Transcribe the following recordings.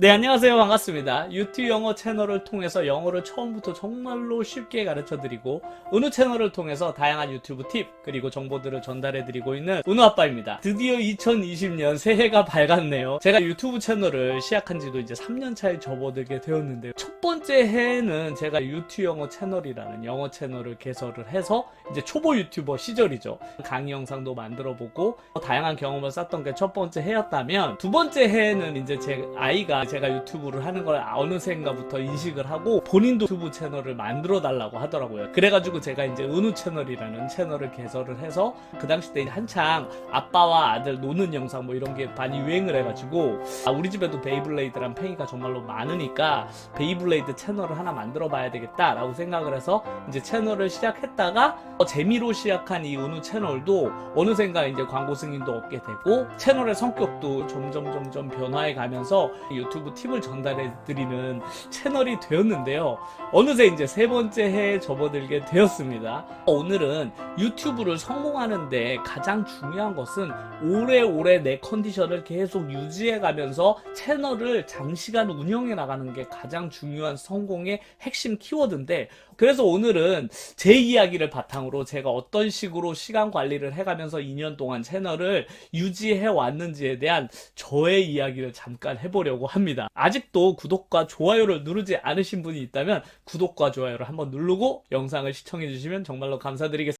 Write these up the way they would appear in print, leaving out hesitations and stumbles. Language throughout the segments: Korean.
네, 안녕하세요. 반갑습니다. 유튜브 영어 채널을 통해서 영어를 처음부터 정말로 쉽게 가르쳐드리고 은우 채널을 통해서 다양한 유튜브 팁 그리고 정보들을 전달해드리고 있는 은우 아빠입니다. 드디어 2020년 새해가 밝았네요. 제가 유튜브 채널을 시작한 지도 이제 3년 차에 접어들게 되었는데요. 첫 번째 해에는 제가 유튜브 영어 채널이라는 영어 채널을 개설을 해서 이제 초보 유튜버 시절이죠. 강의 영상도 만들어보고 다양한 경험을 쌓던 게 첫 번째 해였다면, 두 번째 해에는 이제 제 아이가 제가 유튜브를 하는 걸 어느샌가부터 인식을 하고 본인도 유튜브 채널을 만들어 달라고 하더라고요. 그래가지고 제가 이제 은우 채널이라는 채널을 개설을 해서 그 당시 때 한창 아빠와 아들 노는 영상 뭐 이런 게 많이 유행을 해가지고 우리 집에도 베이블레이드란 팽이가 정말로 많으니까 베이블레이드 채널을 하나 만들어 봐야 되겠다라고 생각을 해서 이제 채널을 시작했다가 재미로 시작한 이 은우 채널도 어느샌가 이제 광고 승인도 얻게 되고 채널의 성격도 점점 변화해 가면서 유튜브 팁을 전달해 드리는 채널이 되었는데요. 어느새 이제 세 번째 해에 접어들게 되었습니다. 오늘은 유튜브를 성공하는데 가장 중요한 것은 오래오래 내 컨디션을 계속 유지해 가면서 채널을 장시간 운영해 나가는 게 가장 중요한 성공의 핵심 키워드인데, 그래서 오늘은 제 이야기를 바탕으로 제가 어떤 식으로 시간 관리를 해가면서 2년 동안 채널을 유지해 왔는지에 대한 저의 이야기를 잠깐 해보려고 합니다. 아직도 구독과 좋아요를 누르지 않으신 분이 있다면 구독과 좋아요를 한번 누르고 영상을 시청해 주시면 정말로 감사드리겠습니다.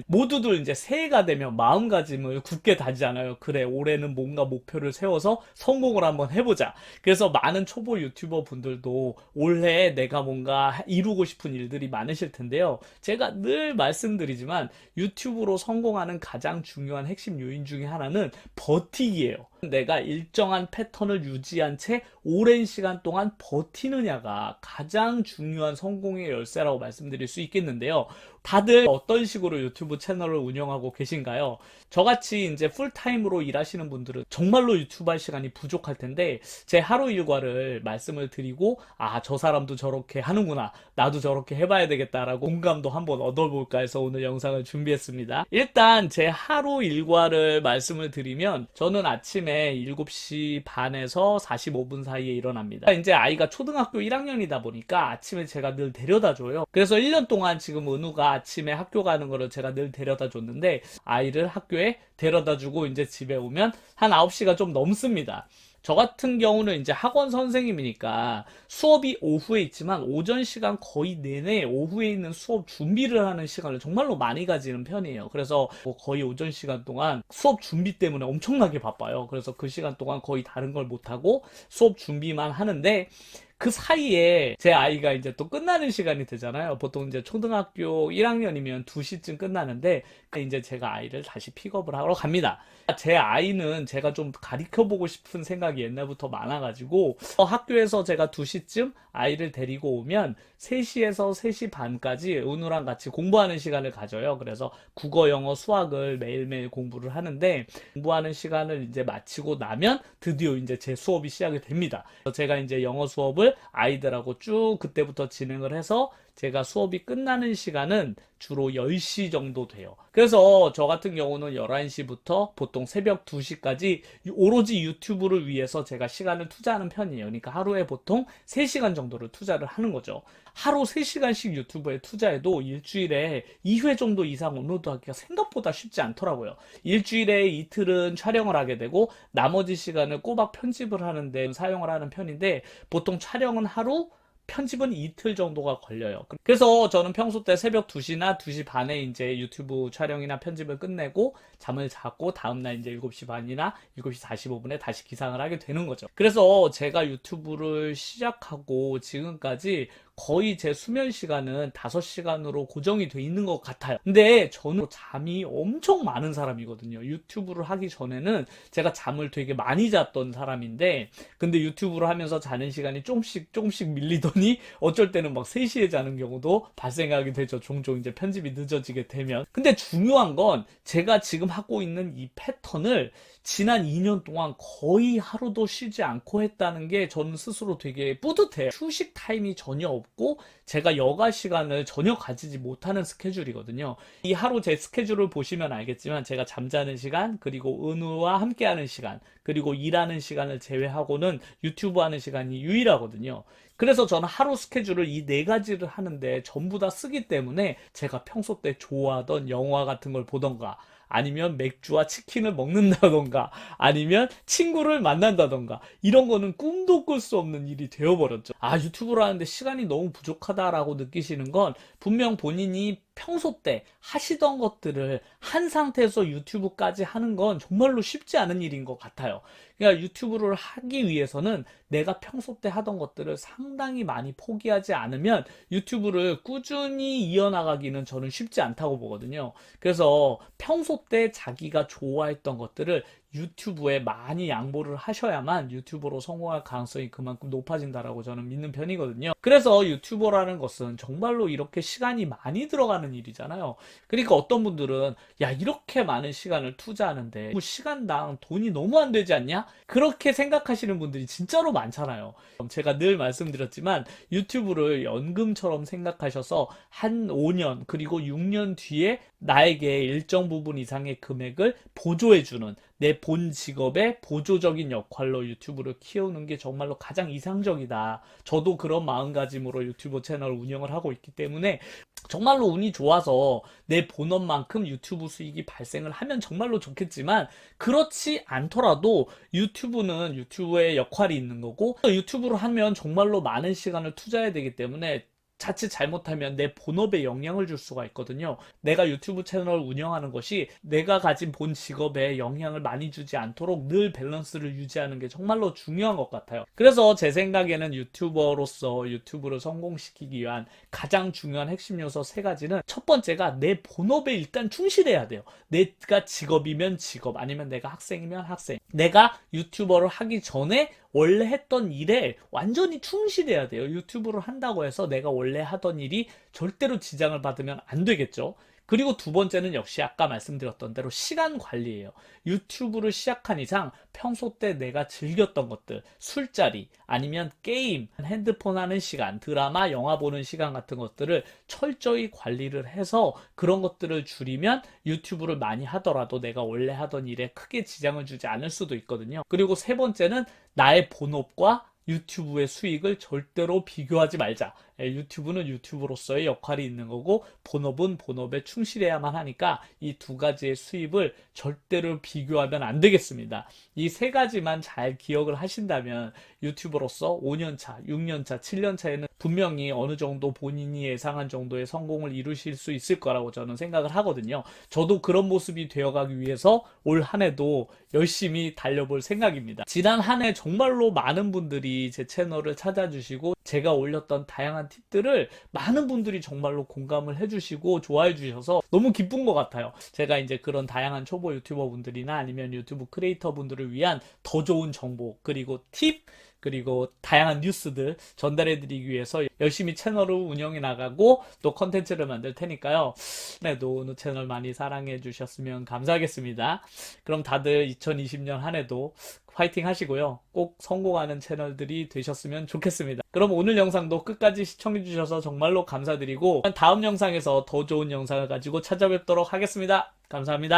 모두들 이제 새해가 되면 마음가짐을 굳게 다지잖아요. 그래, 올해는 뭔가 목표를 세워서 성공을 한번 해보자. 그래서 많은 초보 유튜버 분들도 올해 내가 뭔가 이루고 싶은 일들이 많으실 텐데요. 제가 늘 말씀드리지만 유튜브로 성공하는 가장 중요한 핵심 요인 중에 하나는 버티기예요. 내가 일정한 패턴을 유지한 채 오랜 시간 동안 버티느냐가 가장 중요한 성공의 열쇠라고 말씀드릴 수 있겠는데요. 다들 어떤 식으로 유튜브 채널을 운영하고 계신가요? 저같이 이제 풀타임으로 일하시는 분들은 정말로 유튜브 할 시간이 부족할 텐데, 제 하루 일과를 말씀을 드리고 저 사람도 저렇게 하는구나, 나도 저렇게 해봐야 되겠다라고 공감도 한번 얻어볼까 해서 오늘 영상을 준비했습니다. 일단 제 하루 일과를 말씀을 드리면, 저는 아침에 7시 반에서 45분 사이에 일어납니다. 이제 아이가 초등학교 1학년이다 보니까 아침에 제가 늘 데려다 줘요. 그래서 1년 동안 지금 은우가 아침에 학교 가는 거를 제가 늘 데려다 줬는데, 아이를 학교에 데려다 주고 이제 집에 오면 한 9시가 좀 넘습니다. 저 같은 경우는 이제 학원 선생님이니까 수업이 오후에 있지만 오전 시간 거의 내내 오후에 있는 수업 준비를 하는 시간을 정말로 많이 가지는 편이에요. 그래서 거의 오전 시간 동안 수업 준비 때문에 엄청나게 바빠요. 그래서 그 시간 동안 거의 다른 걸 못하고 수업 준비만 하는데, 그 사이에 제 아이가 이제 또 끝나는 시간이 되잖아요. 보통 이제 초등학교 1학년이면 2시쯤 끝나는데, 이제 제가 아이를 다시 픽업을 하러 갑니다. 제 아이는 제가 좀 가르쳐보고 싶은 생각이 옛날부터 많아가지고 학교에서 제가 2시쯤 아이를 데리고 오면 3시에서 3시 반까지 은우랑 같이 공부하는 시간을 가져요. 그래서 국어, 영어, 수학을 매일매일 공부를 하는데, 공부하는 시간을 이제 마치고 나면 드디어 이제 제 수업이 시작이 됩니다. 제가 이제 영어 수업을 아이들하고 쭉 그때부터 진행을 해서 제가 수업이 끝나는 시간은 주로 10시 정도 돼요. 그래서 저 같은 경우는 11시부터 보통 새벽 2시까지 오로지 유튜브를 위해서 제가 시간을 투자하는 편이에요. 그러니까 하루에 보통 3시간 정도를 투자를 하는 거죠. 하루 3시간씩 유튜브에 투자해도 일주일에 2회 정도 이상 업로드 하기가 생각보다 쉽지 않더라고요. 일주일에 이틀은 촬영을 하게 되고 나머지 시간을 꼬박 편집을 하는데 사용을 하는 편인데, 보통 촬영은 하루, 편집은 이틀 정도가 걸려요. 그래서 저는 평소 때 새벽 2시나 2시 반에 이제 유튜브 촬영이나 편집을 끝내고 잠을 자고 다음날 이제 7시 반이나 7시 45분에 다시 기상을 하게 되는 거죠. 그래서 제가 유튜브를 시작하고 지금까지 거의 제 수면 시간은 5시간으로 고정이 돼 있는 것 같아요. 근데 저는 잠이 엄청 많은 사람이거든요. 유튜브를 하기 전에는 제가 잠을 되게 많이 잤던 사람인데, 근데 유튜브를 하면서 자는 시간이 조금씩 밀리더니 어쩔 때는 막 3시에 자는 경우도 발생하게 되죠. 종종 이제 편집이 늦어지게 되면. 근데 중요한 건 제가 지금 하고 있는 이 패턴을 지난 2년 동안 거의 하루도 쉬지 않고 했다는 게 저는 스스로 되게 뿌듯해요. 휴식 타임이 전혀 없고 없고 제가 여가 시간을 전혀 가지지 못하는 스케줄이거든요. 이 하루 제 스케줄을 보시면 알겠지만 제가 잠자는 시간, 그리고 은우와 함께하는 시간, 그리고 일하는 시간을 제외하고는 유튜브 하는 시간이 유일하거든요. 그래서 저는 하루 스케줄을 이 네 가지를 하는데 전부 다 쓰기 때문에 제가 평소 때 좋아하던 영화 같은 걸 보던가, 아니면 맥주와 치킨을 먹는다던가, 아니면 친구를 만난다던가, 이런 거는 꿈도 꿀 수 없는 일이 되어버렸죠. 아, 유튜브를 하는데 시간이 너무 부족하다라고 느끼시는 건 분명 본인이 평소 때 하시던 것들을 한 상태에서 유튜브까지 하는 건 정말로 쉽지 않은 일인 것 같아요. 그러니까 유튜브를 하기 위해서는 내가 평소 때 하던 것들을 상당히 많이 포기하지 않으면 유튜브를 꾸준히 이어나가기는 저는 쉽지 않다고 보거든요. 그래서 평소 때 자기가 좋아했던 것들을 유튜브에 많이 양보를 하셔야만 유튜버로 성공할 가능성이 그만큼 높아진다라고 저는 믿는 편이거든요. 그래서 유튜버라는 것은 정말로 이렇게 시간이 많이 들어가는 일이잖아요. 그러니까 어떤 분들은 야, 이렇게 많은 시간을 투자하는데 뭐 시간당 돈이 너무 안 되지 않냐? 그렇게 생각하시는 분들이 진짜로 많잖아요. 제가 늘 말씀드렸지만 유튜브를 연금처럼 생각하셔서 한 5년 그리고 6년 뒤에 나에게 일정 부분 이상의 금액을 보조해주는 내 본 직업의 보조적인 역할로 유튜브를 키우는 게 정말로 가장 이상적이다. 저도 그런 마음가짐으로 유튜브 채널을 운영을 하고 있기 때문에 정말로 운이 좋아서 내 본업만큼 유튜브 수익이 발생을 하면 정말로 좋겠지만, 그렇지 않더라도 유튜브는 유튜브의 역할이 있는 거고, 유튜브를 하면 정말로 많은 시간을 투자해야 되기 때문에 자칫 잘못하면 내 본업에 영향을 줄 수가 있거든요. 내가 유튜브 채널을 운영하는 것이 내가 가진 본 직업에 영향을 많이 주지 않도록 늘 밸런스를 유지하는 게 정말로 중요한 것 같아요. 그래서 제 생각에는 유튜버로서 유튜브를 성공시키기 위한 가장 중요한 핵심 요소 세 가지는, 첫 번째가 내 본업에 일단 충실해야 돼요. 내가 직업이면 직업, 아니면 내가 학생이면 학생. 내가 유튜버를 하기 전에 원래 했던 일에 완전히 충실해야 돼요. 유튜브를 한다고 해서 내가 원래 하던 일이 절대로 지장을 받으면 안 되겠죠. 그리고 두 번째는 역시 아까 말씀드렸던 대로 시간 관리예요. 유튜브를 시작한 이상 평소 때 내가 즐겼던 것들, 술자리, 아니면 게임, 핸드폰 하는 시간, 드라마, 영화 보는 시간 같은 것들을 철저히 관리를 해서 그런 것들을 줄이면 유튜브를 많이 하더라도 내가 원래 하던 일에 크게 지장을 주지 않을 수도 있거든요. 그리고 세 번째는 나의 본업과 유튜브의 수익을 절대로 비교하지 말자. 유튜브는 유튜브로서의 역할이 있는 거고 본업은 본업에 충실해야만 하니까 이 두 가지의 수입을 절대로 비교하면 안 되겠습니다. 이 세 가지만 잘 기억을 하신다면 유튜버로서 5년차, 6년차, 7년차에는 분명히 어느 정도 본인이 예상한 정도의 성공을 이루실 수 있을 거라고 저는 생각을 하거든요. 저도 그런 모습이 되어가기 위해서 올 한 해도 열심히 달려볼 생각입니다. 지난 한 해 정말로 많은 분들이 제 채널을 찾아주시고 제가 올렸던 다양한 팁들을 많은 분들이 정말로 공감을 해주시고 좋아해 주셔서 너무 기쁜 것 같아요. 제가 이제 그런 다양한 초보 유튜버 분들이나 아니면 유튜브 크리에이터 분들을 위한 더 좋은 정보, 그리고 팁, 그리고 다양한 뉴스들 전달해 드리기 위해서 열심히 채널을 운영해 나가고 또 컨텐츠를 만들 테니까요. 네, 노은우 채널 많이 사랑해 주셨으면 감사하겠습니다. 그럼 다들 2020년 한 해도 파이팅 하시고요. 꼭 성공하는 채널들이 되셨으면 좋겠습니다. 그럼 오늘 영상도 끝까지 시청해 주셔서 정말로 감사드리고 다음 영상에서 더 좋은 영상을 가지고 찾아뵙도록 하겠습니다. 감사합니다.